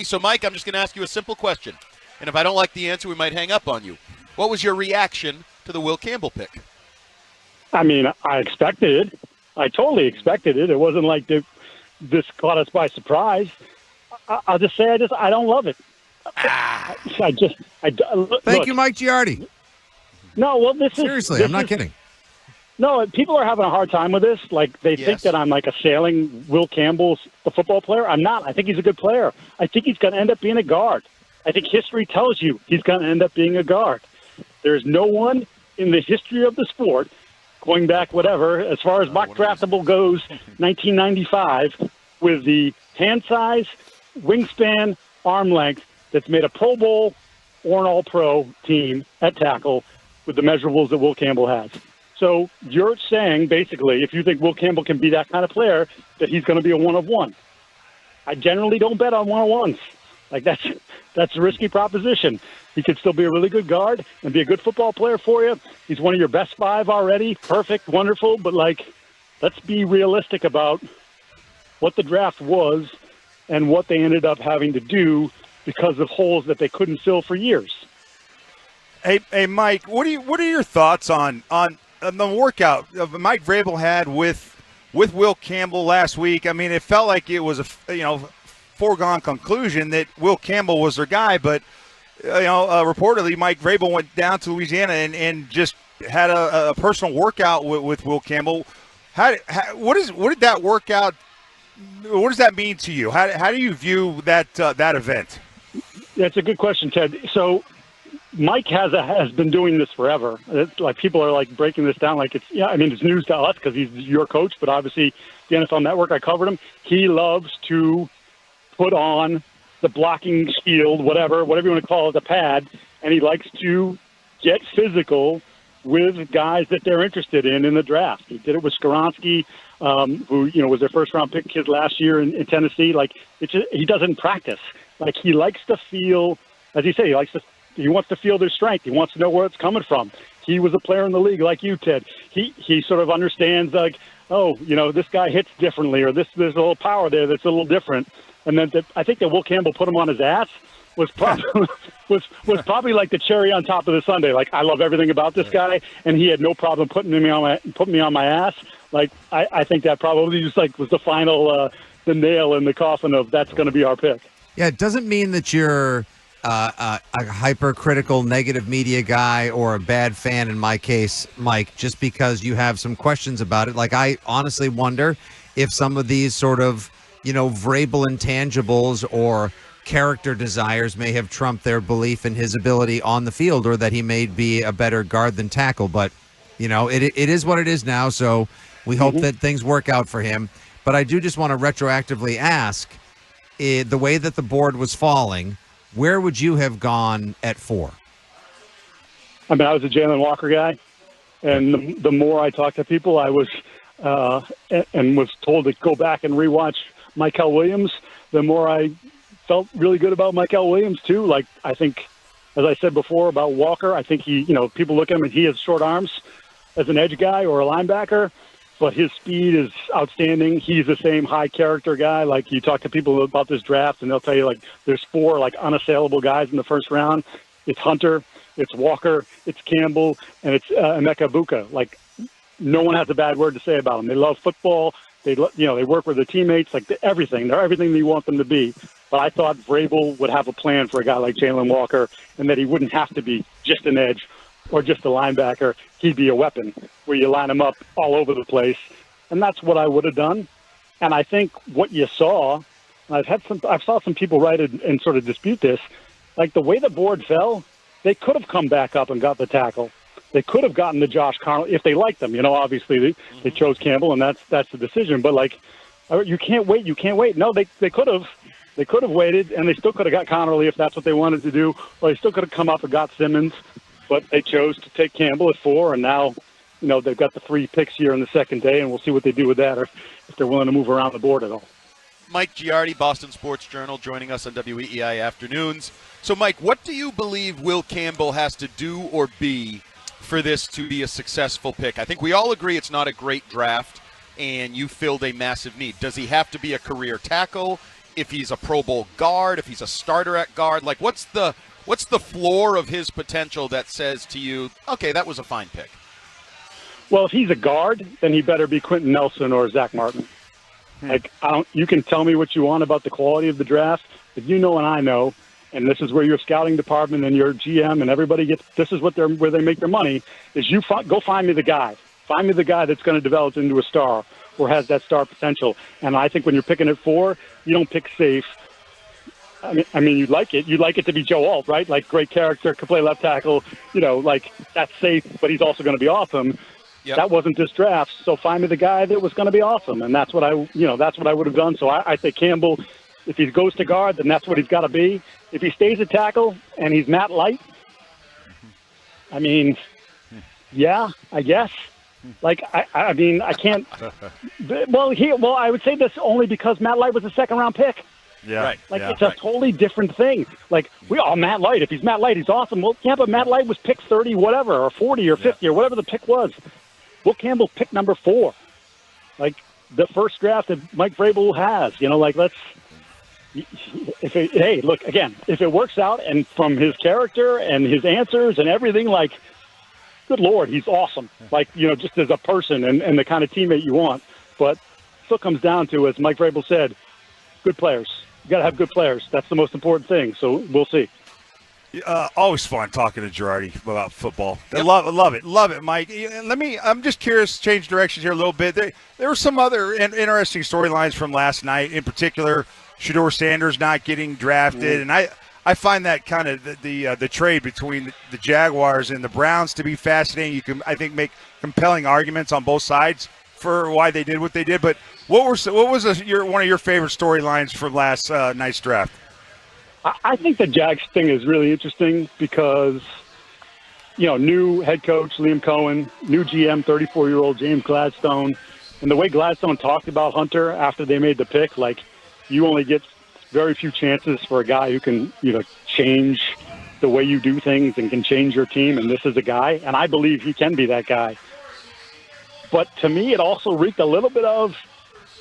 So, Mike, I'm just going to ask you a simple question. And if I don't like the answer, we might hang up on you. What was your reaction to the Will Campbell pick? I mean, I expected it. I totally expected it. It wasn't like this caught us by surprise. I'll just say I don't love it. Thank you, Mike Giardi. No, well, Seriously, I'm not kidding. No, people are having a hard time with this. Like, they think that I'm like assailing Will Campbell, the football player. I'm not. I think he's a good player. I think he's going to end up being a guard. I think history tells you he's going to end up being a guard. There's no one in the history of the sport, going back whatever, as far as mock draftable goes, 1995, with the hand size, wingspan, arm length, that's made a Pro Bowl or an All-Pro team at tackle with the measurables that Will Campbell has. So you're saying, basically, if you think Will Campbell can be that kind of player, that he's going to be a one-of-one. I generally don't bet on one-of-ones. Like, that's a risky proposition. He could still be a really good guard and be a good football player for you. He's one of your best five already. Perfect, wonderful. But, like, let's be realistic about what the draft was and what they ended up having to do because of holes that they couldn't fill for years. Hey, Mike, what are your thoughts on the workout Mike Vrabel had with Will Campbell last week? I mean, it felt like it was a foregone conclusion that Will Campbell was their guy, but reportedly Mike Vrabel went down to Louisiana and just had a personal workout with Will Campbell. What did that workout? What does that mean to you? How do you view that event? That's a good question, Ted. So Mike has been doing this forever. It's like people are like breaking this down like it's news to us because he's your coach, but obviously the NFL Network, I covered him. He loves to put on the blocking shield, whatever you want to call it, the pad, and he likes to get physical with guys that they're interested in the draft. He did it with Skoronski, who was their first-round pick kid last year in Tennessee. Like, he doesn't practice. Like, he likes to feel, as you say, he wants to feel their strength. He wants to know where it's coming from. He was a player in the league like you, Ted. He sort of understands, like, this guy hits differently, or there's a little power there that's a little different. And then I think that Will Campbell put him on his ass was probably like the cherry on top of the sundae. Like, I love everything about this guy, and he had no problem putting me on my ass. Like, I think that probably just like was the final the nail in the coffin of that's going to be our pick. Yeah, it doesn't mean that you're a hypercritical, negative media guy or a bad fan in my case, Mike, just because you have some questions about it. Like, I honestly wonder if some of these sort of, Vrabel intangibles or character desires may have trumped their belief in his ability on the field, or that he may be a better guard than tackle. But, it is what it is now, so we hope that things work out for him. But I do just want to retroactively ask, the way that the board was falling, where would you have gone at 4? I mean, I was a Jalen Walker guy, and the more I talked to people, I was and was told to go back and rewatch Michael Williams, the more I felt really good about Michael Williams too. Like, I think, as I said before about Walker, I think he, people look at him and he has short arms as an edge guy or a linebacker, but his speed is outstanding. He's the same high character guy. Like, you talk to people about this draft and they'll tell you, like, there's 4 like unassailable guys in the first round. It's Hunter, it's Walker, it's Campbell, and it's Emeka. Like, no one has a bad word to say about them. They love football. They work with their teammates, like everything. They're everything you want them to be. But I thought Vrabel would have a plan for a guy like Jalen Walker, and that he wouldn't have to be just an edge or just a linebacker. He'd be a weapon where you line him up all over the place. And that's what I would have done. And I think what you saw, I've saw some people write it and sort of dispute this, like the way the board fell, they could have come back up and got the tackle. They could have gotten the Josh Connelly if they liked them. Obviously they chose Campbell, and that's the decision. But, like, you can't wait. No, they could have. They could have waited, and they still could have got Connelly if that's what they wanted to do, or they still could have come up and got Simmons. But they chose to take Campbell at 4, and now, they've got the 3 picks here in the second day, and we'll see what they do with that, or if they're willing to move around the board at all. Mike Giardi, Boston Sports Journal, joining us on WEEI Afternoons. So, Mike, what do you believe Will Campbell has to do or be for this to be a successful pick? I think we all agree it's not a great draft, and you filled a massive need. Does he have to be a career tackle? if he's a Pro Bowl guard, if he's a starter at guard? Like, what's the floor of his potential that says to you, okay, that was a fine pick? Well, if he's a guard, then he better be Quentin Nelson or Zach Martin. Like, you can tell me what you want about the quality of the draft, but you know and I know, and this is where your scouting department and your GM and everybody gets. This is where they make their money. Is you go find me the guy. Find me the guy that's going to develop into a star or has that star potential. And I think when you're picking at 4, you don't pick safe. I mean, you'd like it to be Joe Alt, right? Like, great character, could play left tackle. You know, like, that's safe, but he's also going to be awesome. Yep. That wasn't this draft, so find me the guy that was going to be awesome, and that's what I would have done. So I say Campbell, if he goes to guard, then that's what he's got to be. If he stays at tackle and he's Matt Light, I mean, yeah, I guess. Like, I mean, I can't. Well, I would say this only because Matt Light was a second-round pick. Yeah, right. Like, it's a totally different thing. Like, Matt Light. If he's Matt Light, he's awesome. Well, yeah, but Matt Light was pick 30, whatever, or 40 or 50 or whatever the pick was. Will Campbell picked number 4, like the first draft that Mike Vrabel has. You know, like, hey, look, again, if it works out and from his character and his answers and everything, like, good Lord, he's awesome. Like, you know, just as a person and the kind of teammate you want. But still comes down to, as Mike Vrabel said, good players. You got to have good players. That's the most important thing. So we'll see. Always fun talking to Giardi about football. Yep. Love it, Mike. I'm just curious, change directions here a little bit. There were some other interesting storylines from last night. In particular, Shador Sanders not getting drafted, and I find that kind of the trade between the Jaguars and the Browns to be fascinating. You can, I think, make compelling arguments on both sides for why they did what they did. But what was one of your favorite storylines from last night's draft? I think the Jags thing is really interesting because, you know, new head coach Liam Cohen, new GM 34-year-old James Gladstone, and the way Gladstone talked about Hunter after they made the pick, like, you only get very few chances for a guy who can, you know, change the way you do things and can change your team, and this is a guy, and I believe he can be that guy. But to me, it also reeked a little bit of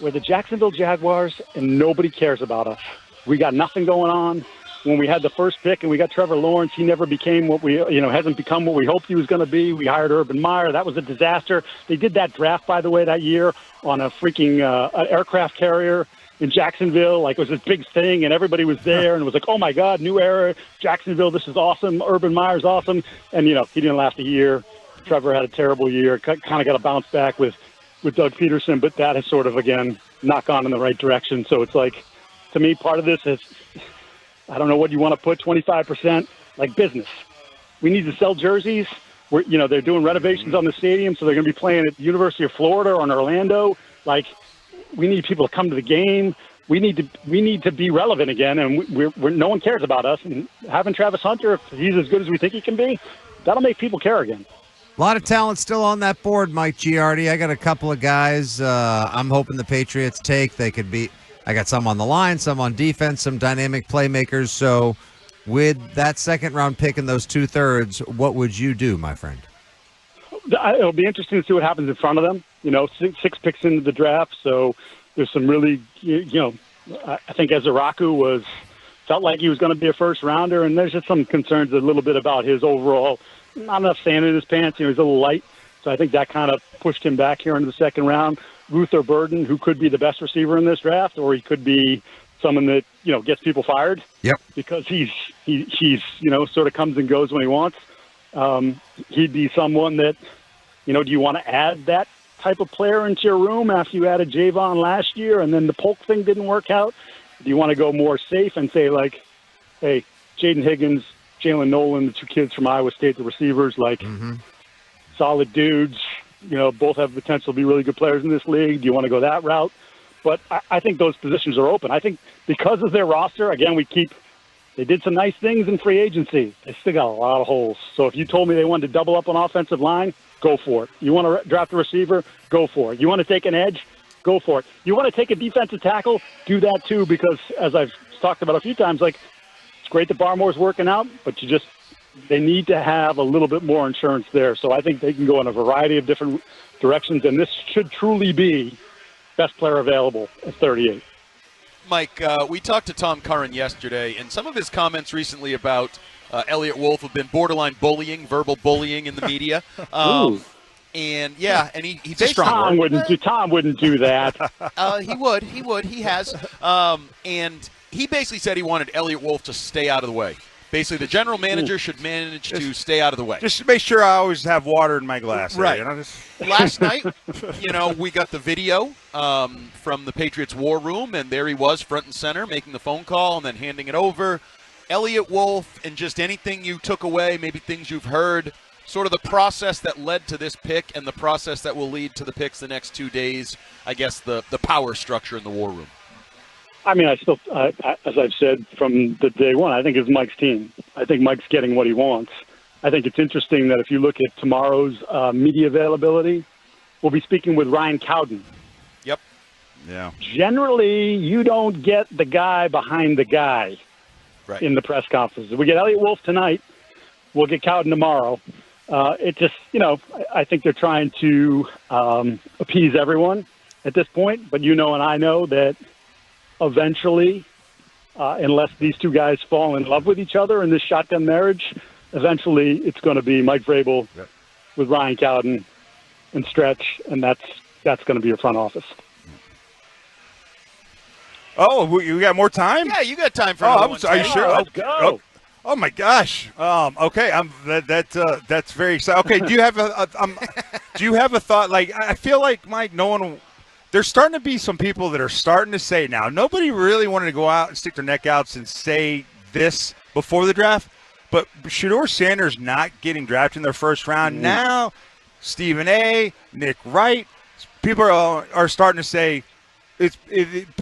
we're the Jacksonville Jaguars and nobody cares about us. We got nothing going on. When we had the first pick and we got Trevor Lawrence, he never became hasn't become what we hoped he was going to be. We hired Urban Meyer. That was a disaster. They did that draft, by the way, that year on a freaking aircraft carrier in Jacksonville. Like, it was this big thing, and everybody was there, and it was like, oh, my God, new era, Jacksonville, this is awesome. Urban Meyer's awesome. And, you know, he didn't last a year. Trevor had a terrible year, kind of got a bounce back with Doug Peterson, but that has sort of, again, not gone in the right direction. So it's like, to me, part of this is, I don't know what you want to put, 25%, like business. We need to sell jerseys. They're doing renovations on the stadium, so they're going to be playing at the University of Florida or in Orlando. Like, we need people to come to the game. We need to be relevant again, and no one cares about us. And having Travis Hunter, if he's as good as we think he can be, that'll make people care again. A lot of talent still on that board, Mike Giardi. I got a couple of guys I'm hoping the Patriots take. They could be. I got some on the line, some on defense, some dynamic playmakers. So with that second-round pick and those 2/3, what would you do, my friend? It'll be interesting to see what happens in front of them. You know, six picks into the draft, so there's some really, I think Ezeraku felt like he was going to be a first-rounder, and there's just some concerns a little bit about his overall, not enough sand in his pants. He's a little light, so I think that kind of pushed him back here into the second round. Ruther Burden, who could be the best receiver in this draft, or he could be someone that, gets people fired. Yep. Because he's sort of comes and goes when he wants. He'd be someone that, do you want to add that type of player into your room after you added Javon last year and then the Polk thing didn't work out? Do you want to go more safe and say, like, hey, Jaden Higgins, Jalen Nolan, the two kids from Iowa State, the receivers, like, solid dudes, both have potential to be really good players in this league. Do you want to go that route? But I think those positions are open. I think because of their roster, again, they did some nice things in free agency. They still got a lot of holes. So if you told me they wanted to double up on offensive line, go for it. You want to draft a receiver, go for it. You want to take an edge, go for it. You want to take a defensive tackle, do that too, because as I've talked about a few times, like, it's great that Barmore's working out, but they need to have a little bit more insurance there. So I think they can go in a variety of different directions, and this should truly be best player available at 38. Mike, we talked to Tom Curran yesterday, and some of his comments recently about Elliott Wolf have been borderline bullying, verbal bullying in the media. And yeah, and he basically Tom wouldn't do that. He would. He has. And he basically said he wanted Elliott Wolf to stay out of the way. Basically, the general manager should manage to stay out of the way. Just make sure I always have water in my glass. Right. There, Last night, we got the video from the Patriots war room, and there he was, front and center, making the phone call and then handing it over. Elliott Wolf, and just anything you took away, maybe things you've heard, sort of the process that led to this pick and the process that will lead to the picks the next 2 days, I guess the power structure in the war room. I mean, I still, as I've said from the day one, I think it's Mike's team. I think Mike's getting what he wants. I think it's interesting that if you look at tomorrow's media availability, we'll be speaking with Ryan Cowden. Yep. Yeah. Generally, you don't get the guy behind the guy in the press conferences. We get Elliott Wolf tonight. We'll get Cowden tomorrow. It just, I think they're trying to appease everyone at this point. But and I know that eventually, unless these two guys fall in love with each other in this shotgun marriage, eventually it's going to be Mike Vrabel with Ryan Cowden and Stretch, and that's going to be your front office. Oh, you got more time? Yeah, you got time for another one. Are you sure? Let's go. Oh my gosh. Okay. That's very exciting. Okay. Do you have a thought? Like, I feel like, Mike, there's starting to be some people that are starting to say now, nobody really wanted to go out and stick their neck out and say this before the draft, but Shador Sanders not getting drafted in their first round. Now, Stephen A., Nick Wright, people are starting to say it's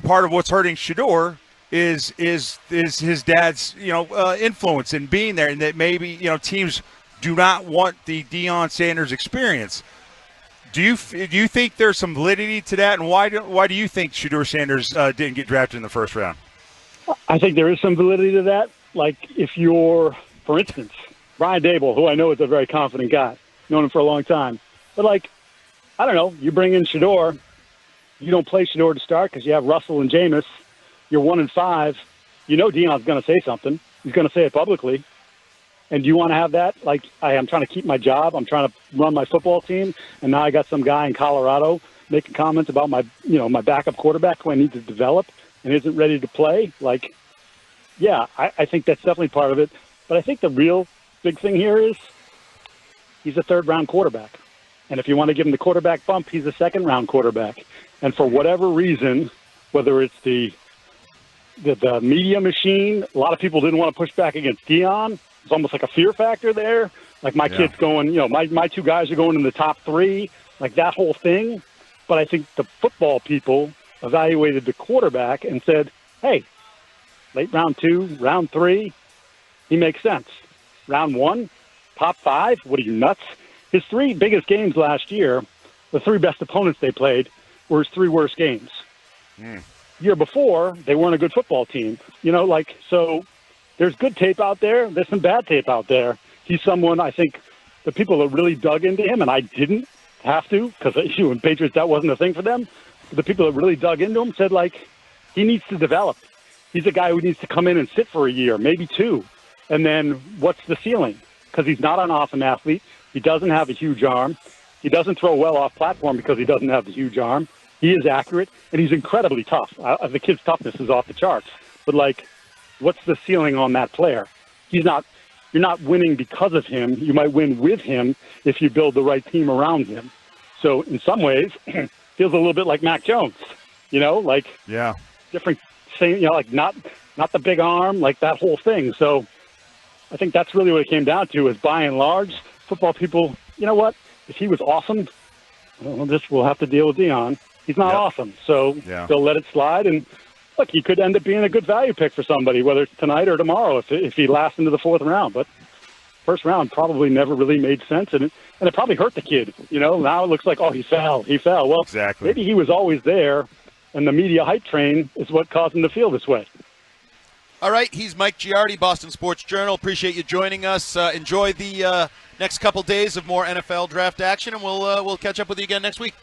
part of what's hurting Shador is his dad's influence in being there, and that maybe teams do not want the Deion Sanders experience. Do you think there's some validity to that, and why do you think Shador Sanders didn't get drafted in the first round? I think there is some validity to that. Like if you're, for instance, Brian Dable, who I know is a very confident guy, known him for a long time, but I don't know, you bring in Shador, you don't play Shador to start because you have Russell and Jameis. You're 1-5. Deion's going to say something. He's going to say it publicly. And do you want to have that? I'm trying to keep my job. I'm trying to run my football team. And now I got some guy in Colorado making comments about my backup quarterback who I need to develop and isn't ready to play. I think that's definitely part of it. But I think the real big thing here is he's a third-round quarterback. And if you want to give him the quarterback bump, he's a second-round quarterback. And for whatever reason, whether it's the media machine, a lot of people didn't want to push back against Deion. It's almost like a fear factor there. My kid's going, my two guys are going in the top 3, that whole thing. But I think the football people evaluated the quarterback and said, hey, late round 2, round 3, he makes sense. Round 1, top 5, what are you, nuts? His 3 biggest games last year, the 3 best opponents they played, were his 3 worst games. Year before, they weren't a good football team. So there's good tape out there. There's some bad tape out there. He's someone, I think, the people that really dug into him, and I didn't have to because in Patriots, that wasn't a thing for them. But the people that really dug into him said, he needs to develop. He's a guy who needs to come in and sit for a year, maybe 2. And then what's the ceiling? Because he's not an awesome athlete. He doesn't have a huge arm. He doesn't throw well off platform because he doesn't have the huge arm. He is accurate, and he's incredibly tough. The kid's toughness is off the charts. But, what's the ceiling on that player? You're not winning because of him. You might win with him if you build the right team around him. So, in some ways, feels a little bit like Mac Jones. Different, same, not the big arm, that whole thing. So, I think that's really what it came down to is, by and large, football people, if he was awesome, we'll have to deal with Deion. He's not awesome, so they'll let it slide. And look, he could end up being a good value pick for somebody, whether it's tonight or tomorrow, if he lasts into the 4th round. But first round probably never really made sense, and it probably hurt the kid. Now it looks like, he fell. Well, exactly. Maybe he was always there, and the media hype train is what caused him to feel this way. All right, he's Mike Giardi, Boston Sports Journal. Appreciate you joining us. Enjoy the next couple days of more NFL draft action, and we'll catch up with you again next week.